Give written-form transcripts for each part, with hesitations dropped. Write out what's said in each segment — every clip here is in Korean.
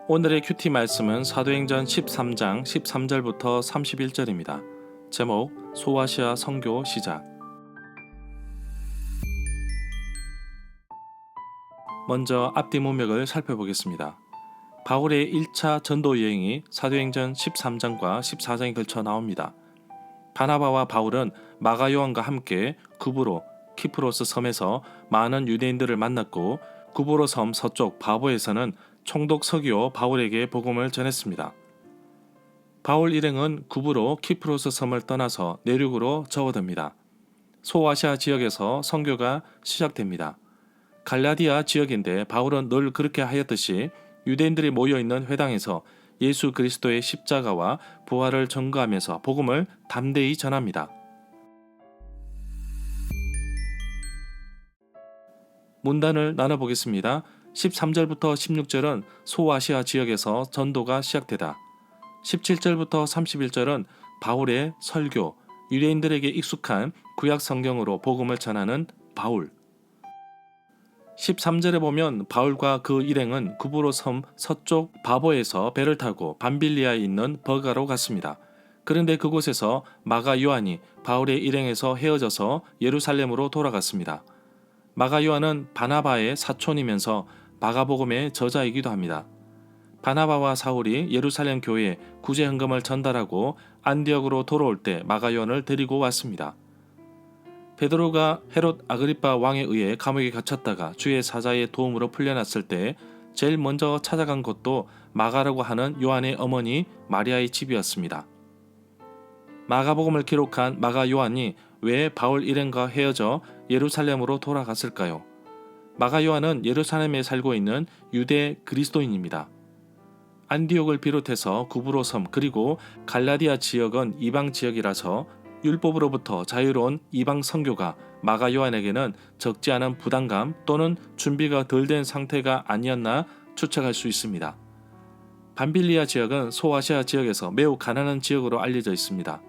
오늘의 큐티 말씀은 사도행전 13장 13절부터 31절입니다. 제목 소아시아 선교 시작. 먼저 앞뒤 문맥을 살펴보겠습니다. 바울의 1차 전도 여행이 사도행전 13장과 14장에 걸쳐 나옵니다. 바나바와 바울은 마가 요한과 함께 구브로 키프로스 섬에서 많은 유대인들을 만났고 구브로 섬 서쪽 바보에서는 총독 서기오 바울에게 복음을 전했습니다. 바울 일행은 구브로 키프로스 섬을 떠나서 내륙으로 접어듭니다. 소아시아 지역에서 선교가 시작됩니다. 갈라디아 지역인데 바울은 늘 그렇게 하였듯이 유대인들이 모여있는 회당에서 예수 그리스도의 십자가와 부활을 전거하면서 복음을 담대히 전합니다. 문단을 나눠보겠습니다. 13절부터 16절은 소아시아 지역에서 전도가 시작되다. 17절부터 31절은 바울의 설교, 유대인들에게 익숙한 구약 성경으로 복음을 전하는 바울. 13절에 보면 바울과 그 일행은 구브로 섬 서쪽 바보에서 배를 타고 밤빌리아에 있는 버가로 갔습니다. 그런데 그곳에서 마가 요한이 바울의 일행에서 헤어져서 예루살렘으로 돌아갔습니다. 마가 요한은 바나바의 사촌이면서 마가복음의 저자이기도 합니다. 바나바와 사울이 예루살렘 교회에 구제 헌금을 전달하고 안디옥으로 돌아올 때 마가 요한을 데리고 왔습니다. 베드로가 헤롯 아그리파 왕에 의해 감옥에 갇혔다가 주의 사자의 도움으로 풀려났을 때 제일 먼저 찾아간 곳도 마가라고 하는 요한의 어머니 마리아의 집이었습니다. 마가복음을 기록한 마가 요한이 왜 바울 일행과 헤어져 예루살렘으로 돌아갔을까요? 마가 요한은 예루살렘에 살고 있는 유대 그리스도인입니다. 안디옥을 비롯해서 구브로 섬 그리고 갈라디아 지역은 이방 지역이라서 율법으로부터 자유로운 이방 선교가 마가 요한에게는 적지 않은 부담감 또는 준비가 덜 된 상태가 아니었나 추측할 수 있습니다. 밤빌리아 지역은 소아시아 지역에서 매우 가난한 지역으로 알려져 있습니다.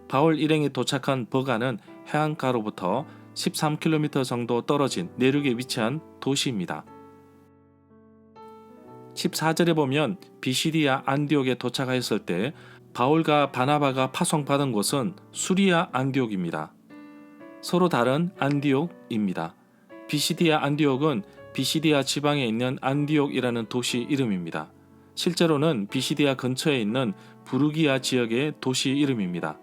바울 일행이 도착한 버가는 해안가로부터 13km 정도 떨어진 내륙에 위치한 도시입니다. 14절에 보면 비시디아 안디옥에 도착하였을 때 바울과 바나바가 파송받은 곳은 수리아 안디옥입니다. 서로 다른 안디옥입니다. 비시디아 안디옥은 비시디아 지방에 있는 안디옥이라는 도시 이름입니다. 실제로는 비시디아 근처에 있는 부르기아 지역의 도시 이름입니다.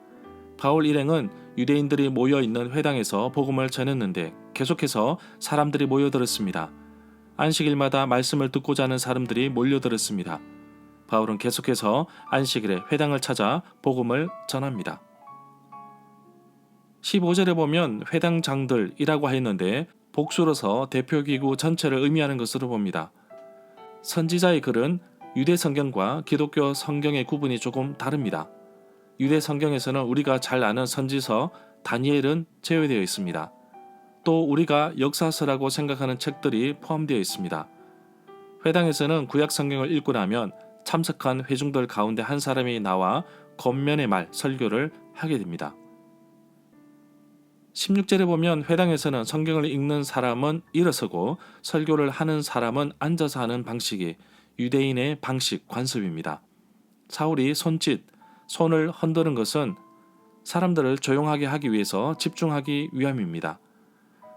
바울 일행은 유대인들이 모여있는 회당에서 복음을 전했는데 계속해서 사람들이 모여들었습니다. 안식일마다 말씀을 듣고자 하는 사람들이 몰려들었습니다. 바울은 계속해서 안식일에 회당을 찾아 복음을 전합니다. 15절에 보면 회당장들이라고 하였는데 복수로서 대표기구 전체를 의미하는 것으로 봅니다. 선지자의 글은 유대 성경과 기독교 성경의 구분이 조금 다릅니다. 유대 성경에서는 우리가 잘 아는 선지서 다니엘은 제외되어 있습니다. 또 우리가 역사서라고 생각하는 책들이 포함되어 있습니다. 회당에서는 구약 성경을 읽고 나면 참석한 회중들 가운데 한 사람이 나와 권면의 말, 설교를 하게 됩니다. 16절에 보면 회당에서는 성경을 읽는 사람은 일어서고 설교를 하는 사람은 앉아서 하는 방식이 유대인의 방식, 관습입니다. 사울이 손을 흔드는 것은 사람들을 조용하게 하기 위해서 집중하기 위함입니다.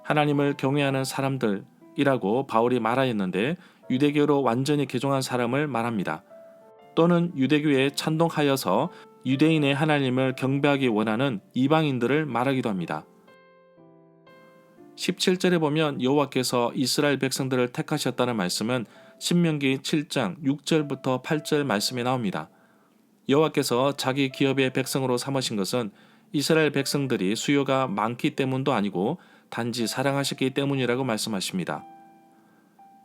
하나님을 경외하는 사람들이라고 바울이 말하였는데 유대교로 완전히 개종한 사람을 말합니다. 또는 유대교에 찬동하여서 유대인의 하나님을 경배하기 원하는 이방인들을 말하기도 합니다. 17절에 보면 여호와께서 이스라엘 백성들을 택하셨다는 말씀은 신명기 7장 6절부터 8절 말씀에 나옵니다. 여호와께서 자기 기업의 백성으로 삼으신 것은 이스라엘 백성들이 수요가 많기 때문도 아니고 단지 사랑하셨기 때문이라고 말씀하십니다.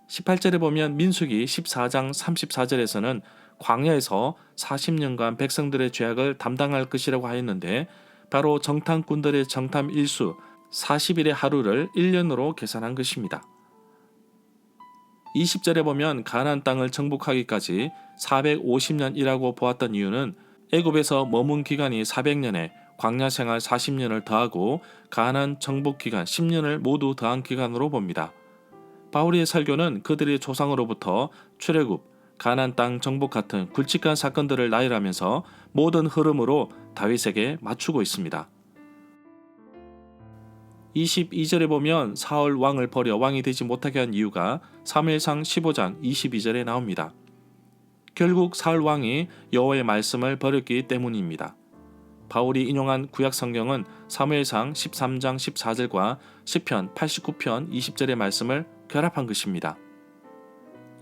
18절에 보면 민수기 14장 34절에서는 광야에서 40년간 백성들의 죄악을 담당할 것이라고 하였는데 바로 정탐꾼들의 정탐 일수 40일의 하루를 1년으로 계산한 것입니다. 20절에 보면 가나안 땅을 정복하기까지 450년이라고 보았던 이유는 애굽에서 머문 기간이 400년에 광야 생활 40년을 더하고 가나안 정복 기간 10년을 모두 더한 기간으로 봅니다. 바울의 설교는 그들의 조상으로부터 출애굽, 가나안 땅 정복 같은 굵직한 사건들을 나열하면서 모든 흐름으로 다윗에게 맞추고 있습니다. 22절에 보면 사울 왕을 버려 왕이 되지 못하게 한 이유가 사무엘상 15장 22절에 나옵니다. 결국 사울 왕이 여호와의 말씀을 버렸기 때문입니다. 바울이 인용한 구약 성경은 사무엘상 13장 14절과 시편 89편 20절의 말씀을 결합한 것입니다.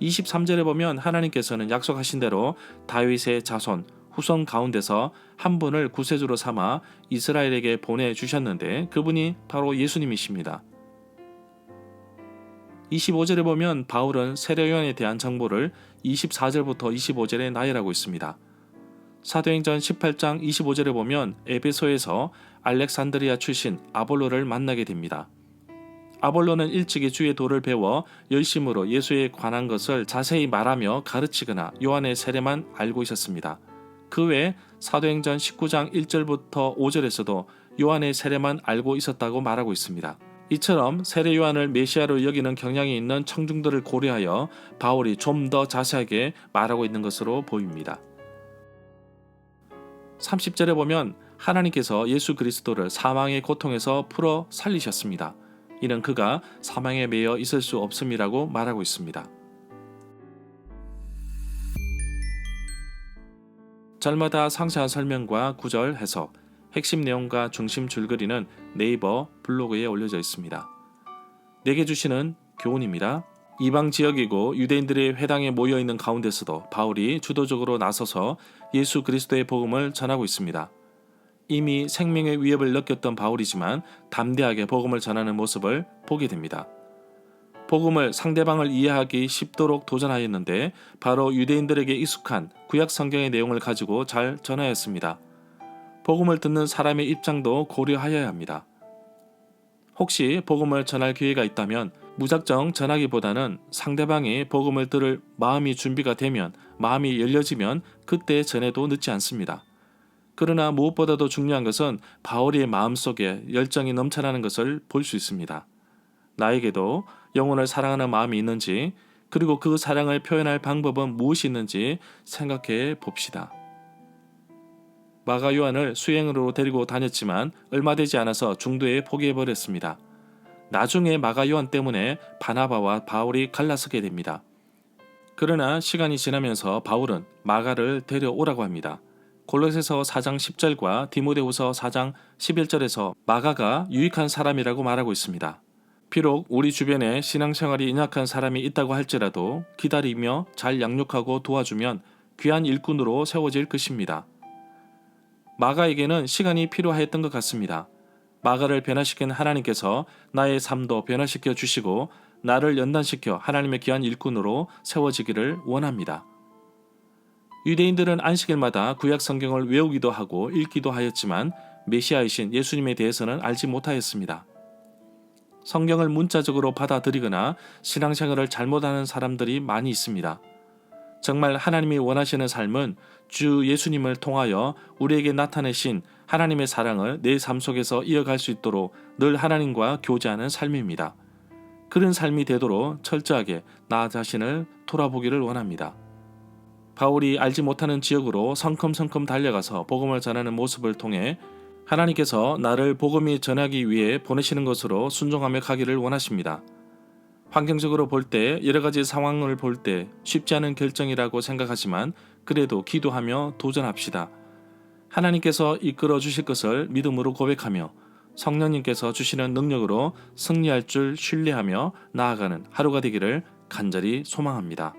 23절에 보면 하나님께서는 약속하신 대로 다윗의 자손, 후손 가운데서 한 분을 구세주로 삼아 이스라엘에게 보내주셨는데 그분이 바로 예수님이십니다. 25절에 보면 바울은 세례요한에 대한 정보를 24절부터 25절에 나열하고 있습니다. 사도행전 18장 25절에 보면 에베소에서 알렉산드리아 출신 아볼로를 만나게 됩니다. 아볼로는 일찍이 주의 도를 배워 열심으로 예수에 관한 것을 자세히 말하며 가르치거나 요한의 세례만 알고 있었습니다. 그 외에 사도행전 19장 1절부터 5절에서도 요한의 세례만 알고 있었다고 말하고 있습니다. 이처럼 세례 요한을 메시아로 여기는 경향이 있는 청중들을 고려하여 바울이 좀 더 자세하게 말하고 있는 것으로 보입니다. 30절에 보면 하나님께서 예수 그리스도를 사망의 고통에서 풀어 살리셨습니다. 이는 그가 사망에 매여 있을 수 없음이라고 말하고 있습니다. 절마다 상세한 설명과 구절 해석, 핵심 내용과 중심 줄거리는 네이버 블로그에 올려져 있습니다. 내게 주시는 교훈입니다. 이방 지역이고 유대인들이 회당에 모여있는 가운데서도 바울이 주도적으로 나서서 예수 그리스도의 복음을 전하고 있습니다. 이미 생명의 위협을 느꼈던 바울이지만 담대하게 복음을 전하는 모습을 보게 됩니다. 복음을 상대방을 이해하기 쉽도록 도전하였는데 바로 유대인들에게 익숙한 구약 성경의 내용을 가지고 잘 전하였습니다. 복음을 듣는 사람의 입장도 고려하여야 합니다. 혹시 복음을 전할 기회가 있다면 무작정 전하기보다는 상대방이 복음을 들을 마음이 준비가 되면, 마음이 열려지면 그때 전해도 늦지 않습니다. 그러나 무엇보다도 중요한 것은 바울의 마음속에 열정이 넘쳐나는 것을 볼 수 있습니다. 나에게도 영혼을 사랑하는 마음이 있는지, 그리고 그 사랑을 표현할 방법은 무엇이 있는지 생각해 봅시다. 마가 요한을 수행으로 데리고 다녔지만 얼마 되지 않아서 중도에 포기해버렸습니다. 나중에 마가 요한 때문에 바나바와 바울이 갈라서게 됩니다. 그러나 시간이 지나면서 바울은 마가를 데려오라고 합니다. 골로새서 4장 10절과 디모데후서 4장 11절에서 마가가 유익한 사람이라고 말하고 있습니다. 비록 우리 주변에 신앙생활이 연약한 사람이 있다고 할지라도 기다리며 잘 양육하고 도와주면 귀한 일꾼으로 세워질 것입니다. 마가에게는 시간이 필요하였던 것 같습니다. 마가를 변화시킨 하나님께서 나의 삶도 변화시켜 주시고 나를 연단시켜 하나님의 귀한 일꾼으로 세워지기를 원합니다. 유대인들은 안식일마다 구약 성경을 외우기도 하고 읽기도 하였지만 메시아이신 예수님에 대해서는 알지 못하였습니다. 성경을 문자적으로 받아들이거나 신앙생활을 잘못하는 사람들이 많이 있습니다. 정말 하나님이 원하시는 삶은 주 예수님을 통하여 우리에게 나타내신 하나님의 사랑을 내 삶 속에서 이어갈 수 있도록 늘 하나님과 교제하는 삶입니다. 그런 삶이 되도록 철저하게 나 자신을 돌아보기를 원합니다. 바울이 알지 못하는 지역으로 성큼성큼 달려가서 복음을 전하는 모습을 통해 하나님께서 나를 복음이 전하기 위해 보내시는 것으로 순종하며 가기를 원하십니다. 환경적으로 볼 때 여러 가지 상황을 볼 때 쉽지 않은 결정이라고 생각하지만 그래도 기도하며 도전합시다. 하나님께서 이끌어 주실 것을 믿음으로 고백하며 성령님께서 주시는 능력으로 승리할 줄 신뢰하며 나아가는 하루가 되기를 간절히 소망합니다.